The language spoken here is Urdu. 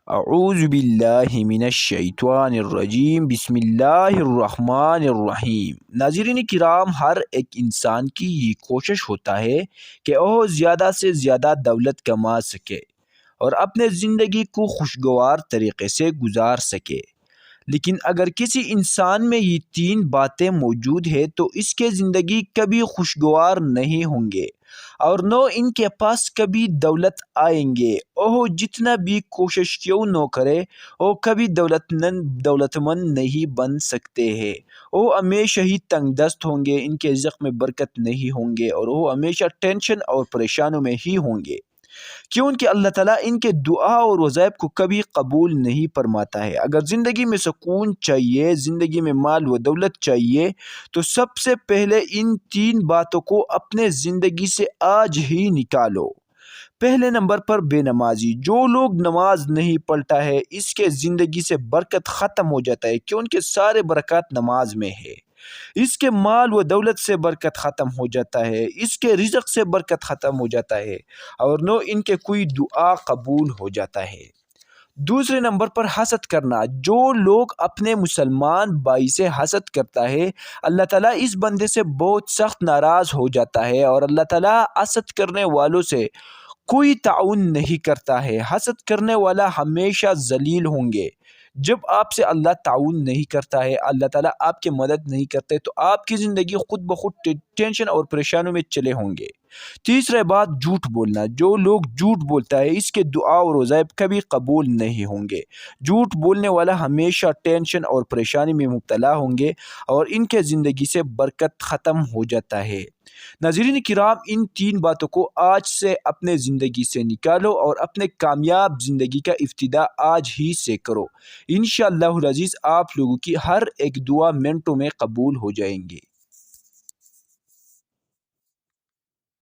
اعوذ باللہ من الشیطان الرجیم، بسم اللہ الرحمن الرحیم۔ ناظرین کرام، ہر ایک انسان کی یہ کوشش ہوتا ہے کہ وہ زیادہ سے زیادہ دولت کما سکے اور اپنے زندگی کو خوشگوار طریقے سے گزار سکے۔ لیکن اگر کسی انسان میں یہ تین باتیں موجود ہیں تو اس کے زندگی کبھی خوشگوار نہیں ہوں گے اور نہ ان کے پاس کبھی دولت آئیں گے۔ وہ جتنا بھی کوشش کیوں نہ کرے وہ کبھی دولت مند نہیں بن سکتے ہیں۔ وہ ہمیشہ ہی تنگ دست ہوں گے، ان کے رزق میں برکت نہیں ہوں گے اور وہ ہمیشہ ٹینشن اور پریشانوں میں ہی ہوں گے، کیونکہ اللہ تعالیٰ ان کے دعا اور وظائف کو کبھی قبول نہیں فرماتا ہے۔ اگر زندگی میں سکون چاہیے، زندگی میں مال و دولت چاہیے، تو سب سے پہلے ان تین باتوں کو اپنے زندگی سے آج ہی نکالو۔ پہلے نمبر پر بے نمازی۔ جو لوگ نماز نہیں پڑھتا ہے اس کے زندگی سے برکت ختم ہو جاتا ہے، کیونکہ سارے برکات نماز میں ہے۔ اس کے مال و دولت سے برکت ختم ہو جاتا ہے، اس کے رزق سے برکت ختم ہو جاتا ہے اور نہ ان کے کوئی دعا قبول ہو جاتا ہے۔ دوسرے نمبر پر حسد کرنا۔ جو لوگ اپنے مسلمان بھائی سے حسد کرتا ہے، اللہ تعالیٰ اس بندے سے بہت سخت ناراض ہو جاتا ہے اور اللہ تعالیٰ حسد کرنے والوں سے کوئی تعاون نہیں کرتا ہے۔ حسد کرنے والا ہمیشہ ذلیل ہوں گے۔ جب آپ سے اللہ تعاون نہیں کرتا ہے، اللہ تعالیٰ آپ کی مدد نہیں کرتے، تو آپ کی زندگی خود بخود ٹینشن اور پریشانوں میں چلے ہوں گے۔ تیسرے بات جھوٹ بولنا۔ جو لوگ جھوٹ بولتا ہے اس کے دعا اور وظائف کبھی قبول نہیں ہوں گے۔ جھوٹ بولنے والا ہمیشہ ٹینشن اور پریشانی میں مبتلا ہوں گے اور ان کے زندگی سے برکت ختم ہو جاتا ہے۔ ناظرین کرام، ان تین باتوں کو آج سے اپنے زندگی سے نکالو اور اپنے کامیاب زندگی کا ابتدا آج ہی سے کرو۔ انشاءاللہ العزیز آپ لوگوں کی ہر ایک دعا منٹوں میں قبول ہو جائیں گے۔